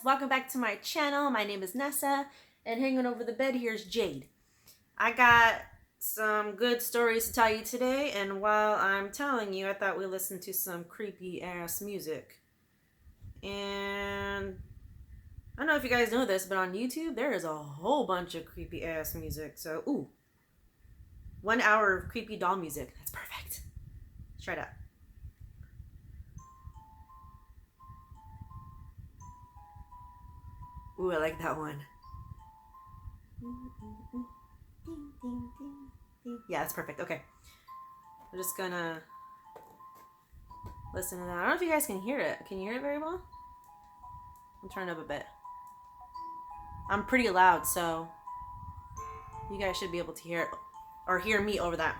Welcome back to my channel. My name is Nessa, and hanging over the bed here is Jade. I got some good stories to tell you today, and while I'm telling you, I thought we'd listen to some creepy ass music. And I don't know if you guys know this, but on YouTube there is a whole bunch of creepy ass music. So, 1 hour of creepy doll music. That's perfect. Let's try it out. Ooh, I like that one. Yeah, that's perfect. Okay. I'm just gonna listen to that. I don't know if you guys can hear it. Can you hear it very well? I'm turning up a bit. I'm pretty loud, so you guys should be able to hear it or hear me over that.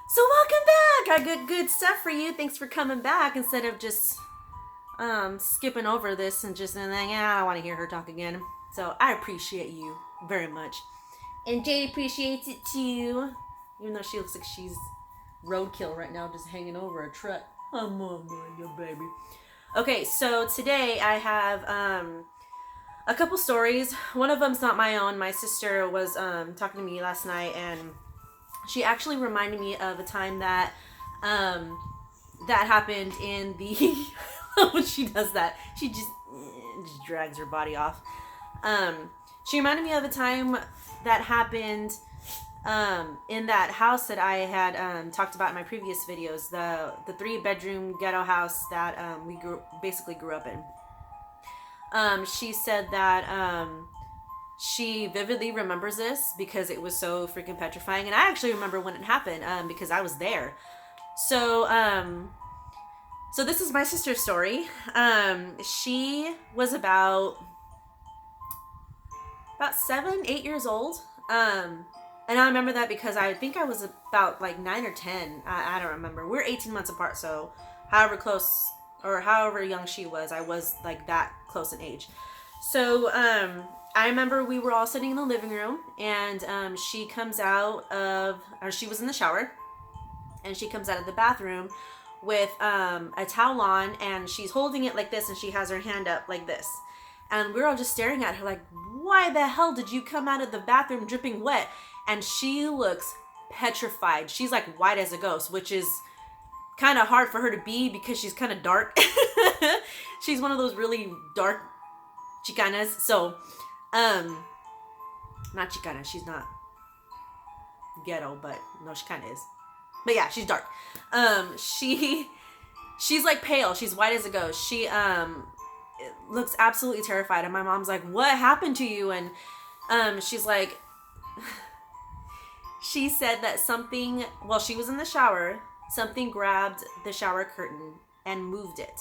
So welcome back. I got good stuff for you. Thanks for coming back instead of just skipping over this and just saying, I don't want to hear her talk again. So I appreciate you very much. And Jade appreciates it too. Even though she looks like she's roadkill right now, just hanging over a truck. I'm on you, baby. Okay, so today I have a couple stories. One of them's not my own. My sister was talking to me last night, and she actually reminded me of a time that that happened in the when she does that. She just drags her body off. She reminded me of a time that happened in that house that I had talked about in my previous videos, the 3-bedroom ghetto house that we basically grew up in. She said that she vividly remembers this because it was so freaking petrifying, and I actually remember when it happened because I was there. So so this is my sister's story. She was about 7, 8 years old. And I remember that because I think I was about like 9 or 10. I don't remember. We're 18 months apart, so however close or however young she was, I was like that close in age. So I remember we were all sitting in the living room, and she comes out of, or she was in the shower, and she comes out of the bathroom with a towel on, and she's holding it like this, and she has her hand up like this. And we're all just staring at her like, why the hell did you come out of the bathroom dripping wet? And she looks petrified. She's like white as a ghost, which is kind of hard for her to be because she's kind of dark. She's one of those really dark Chicanas. So, not Chicana. She's not ghetto, but no, she kind of is. But yeah, she's dark. She's like pale. She's white as a ghost. She looks absolutely terrified, and my mom's like, what happened to you? And she's like, she said that something, while she was in the shower, something grabbed the shower curtain and moved it.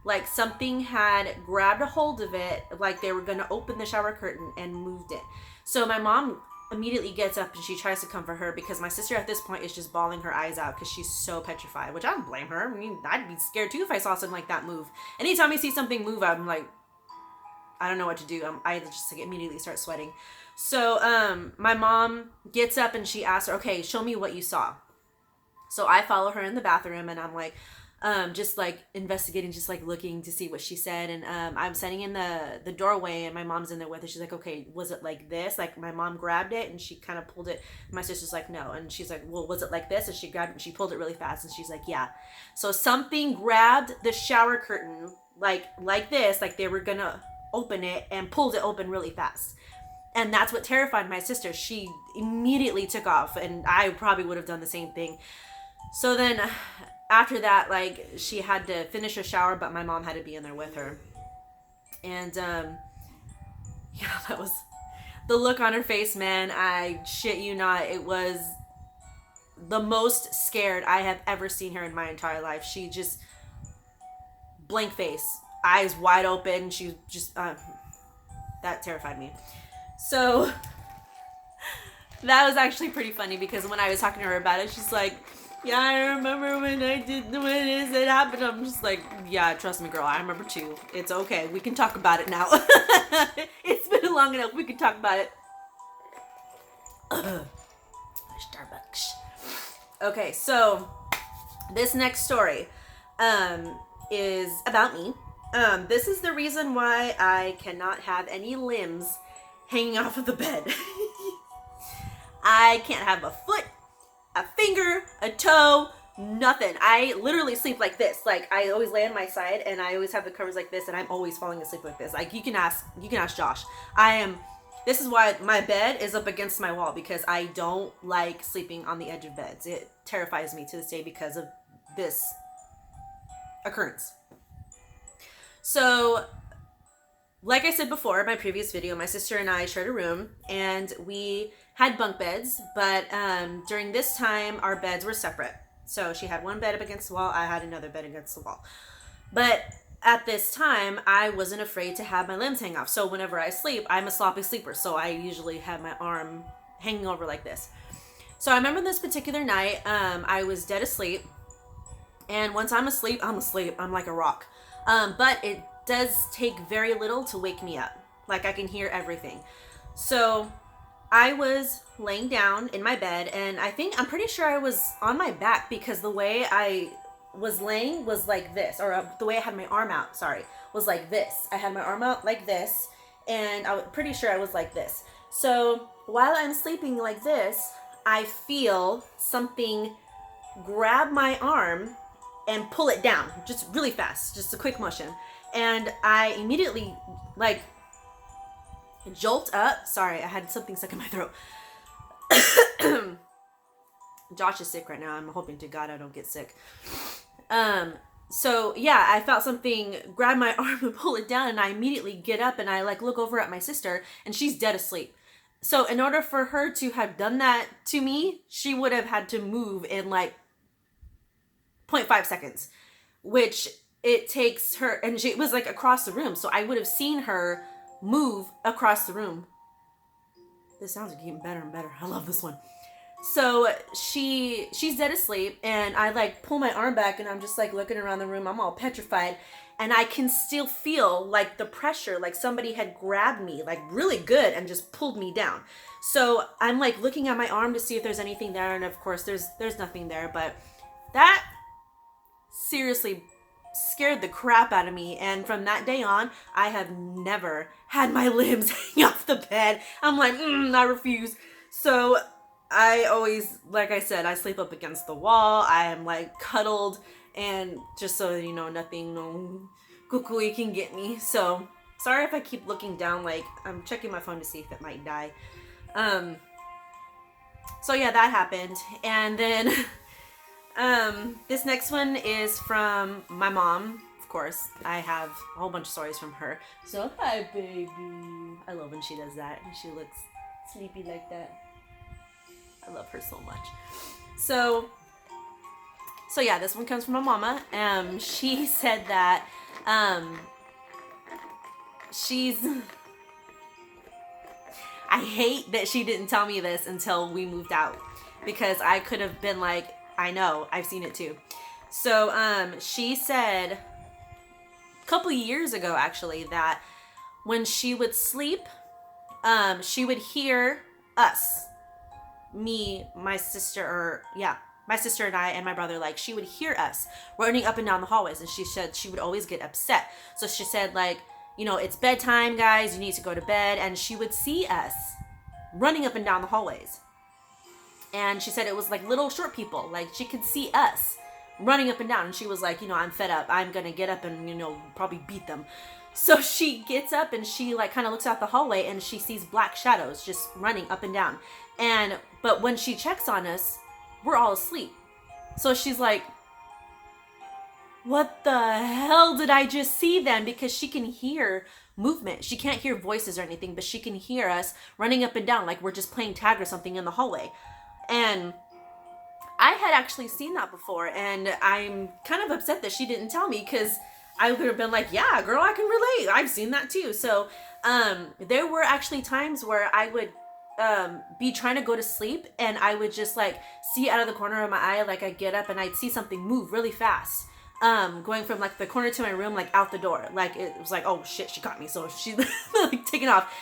Like something had grabbed a hold of it, like they were going to open the shower curtain and moved it. So my mom immediately gets up and she tries to comfort her because my sister at this point is just bawling her eyes out because she's so petrified, which I don't blame her. I mean, I'd be scared too if I saw something like that move. Anytime I see something move, I'm like, I don't know what to do. I just like immediately start sweating. So my mom gets up and she asks her, okay, show me what you saw. So I follow her in the bathroom, and I'm like, just like investigating, just like looking to see what she said. And I'm sitting in the doorway, and my mom's in there with her. She's like, okay, was it like this? Like my mom grabbed it and she kind of pulled it. My sister's like, no. And she's like, well, was it like this? And she grabbed it and she pulled it really fast. And she's like, yeah. So something grabbed the shower curtain like this, like they were gonna open it, and pulled it open really fast. And that's what terrified my sister. She immediately took off, and I probably would have done the same thing. So then after that, like, she had to finish her shower, but my mom had to be in there with her. And yeah, that was the look on her face, man. I shit you not, it was the most scared I have ever seen her in my entire life. She just blank face, eyes wide open. She was just that terrified me. So that was actually pretty funny because when I was talking to her about it, she's like, yeah, I remember when it happened. I'm just like, yeah, trust me, girl, I remember too. It's okay. We can talk about it now. It's been long enough. We can talk about it. Starbucks. Okay, so this next story is about me. This is the reason why I cannot have any limbs hanging off of the bed. I can't have a foot, a finger, a toe, nothing. I literally sleep like this. Like, I always lay on my side and I always have the covers like this, and I'm always falling asleep like this. Like, you can ask Josh. This is why my bed is up against my wall, because I don't like sleeping on the edge of beds. It terrifies me to this day because of this occurrence. So, like I said before in my previous video, my sister and I shared a room, and we had bunk beds, but during this time, our beds were separate. So she had one bed up against the wall, I had another bed against the wall. But at this time, I wasn't afraid to have my limbs hang off. So whenever I sleep, I'm a sloppy sleeper, so I usually have my arm hanging over like this. So I remember this particular night, I was dead asleep, and once I'm asleep, I'm like a rock. But it does take very little to wake me up. Like, I can hear everything. So I was laying down in my bed, and I'm pretty sure I was on my back, because the way I was laying was like this, or the way I had my arm out, was like this. I had my arm out like this, and I'm pretty sure I was like this. So while I'm sleeping like this, I feel something grab my arm and pull it down, just really fast, just a quick motion. And I immediately, like, jolt up. Sorry, I had something stuck in my throat. Josh is sick right now. I'm hoping to God I don't get sick. So yeah, I felt something grab my arm and pull it down, and I immediately get up and I like look over at my sister, and she's dead asleep. So in order for her to have done that to me, she would have had to move in like 0.5 seconds, which it takes her, and she was like across the room, so I would have seen her move across the room. This sounds like getting better and better. I love this one. So she's dead asleep, and I like pull my arm back, and I'm just like looking around the room. I'm all petrified, and I can still feel like the pressure, like somebody had grabbed me like really good and just pulled me down. So I'm like looking at my arm to see if there's anything there, and of course there's nothing there. But that seriously scared the crap out of me, and from that day on, I have never had my limbs hang off the bed. I'm like, I refuse. So I always, like I said, I sleep up against the wall. I am like cuddled, and just so you know, nothing, no kukui can get me. So sorry if I keep looking down, like I'm checking my phone to see if it might die. So yeah, that happened. And then this next one is from my mom. Of course, I have a whole bunch of stories from her. So hi baby. I love when she does that, and she looks sleepy like that. I love her so much. So yeah, this one comes from my mama. She said that she's I hate that she didn't tell me this until we moved out, because I could have been like, I know, I've seen it too. So she said a couple years ago, actually, that when she would sleep, she would hear us, me, my sister, my sister and I and my brother, like she would hear us running up and down the hallways, and she said she would always get upset. So she said, like, you know, it's bedtime, guys, you need to go to bed. And she would see us running up and down the hallways. And she said it was like little short people, like she could see us running up and down, and she was like, you know, I'm fed up, I'm gonna get up and, you know, probably beat them. So she gets up and she like kind of looks out the hallway, and she sees black shadows just running up and down. But when she checks on us, we're all asleep. So she's like, what the hell did I just see then? Because she can hear movement. She can't hear voices or anything, but she can hear us running up and down like we're just playing tag or something in the hallway. And I had actually seen that before, and I'm kind of upset that she didn't tell me, because I would have been like, yeah, girl, I can relate. I've seen that too. So there were actually times where I would be trying to go to sleep, and I would just like see out of the corner of my eye, like I'd get up and I'd see something move really fast, going from like the corner to my room, like out the door. Like it was like, oh shit, she caught me. So she's like taking off.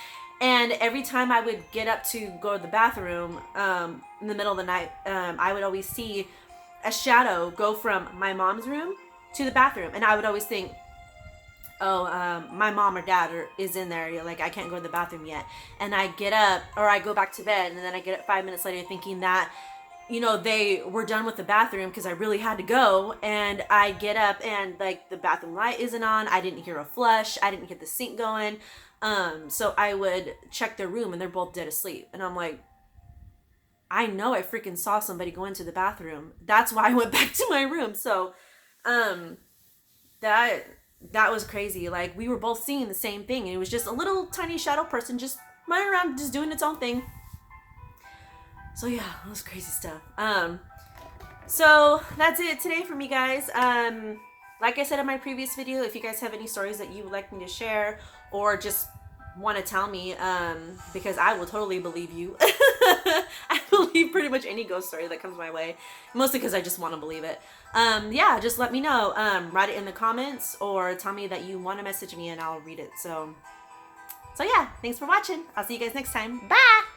And every time I would get up to go to the bathroom in the middle of the night, I would always see a shadow go from my mom's room to the bathroom. And I would always think, oh, my mom or dad is in there. You're like, I can't go to the bathroom yet. And I get up, or I go back to bed, and then I get up 5 minutes later thinking that, you know, they were done with the bathroom because I really had to go. And I get up and like the bathroom light isn't on. I didn't hear a flush. I didn't get the sink going. So I would check their room and they're both dead asleep. And I'm like, I know I freaking saw somebody go into the bathroom. That's why I went back to my room. So, that was crazy. Like, we were both seeing the same thing, and it was just a little tiny shadow person just running around, just doing its own thing. So yeah, that was crazy stuff. So that's it today for me, guys. Like I said in my previous video, if you guys have any stories that you would like me to share, or just want to tell me, because I will totally believe you. I believe pretty much any ghost story that comes my way, mostly because I just want to believe it. Yeah, just let me know. Write it in the comments, or tell me that you want to message me and I'll read it. So yeah, thanks for watching. I'll see you guys next time. Bye.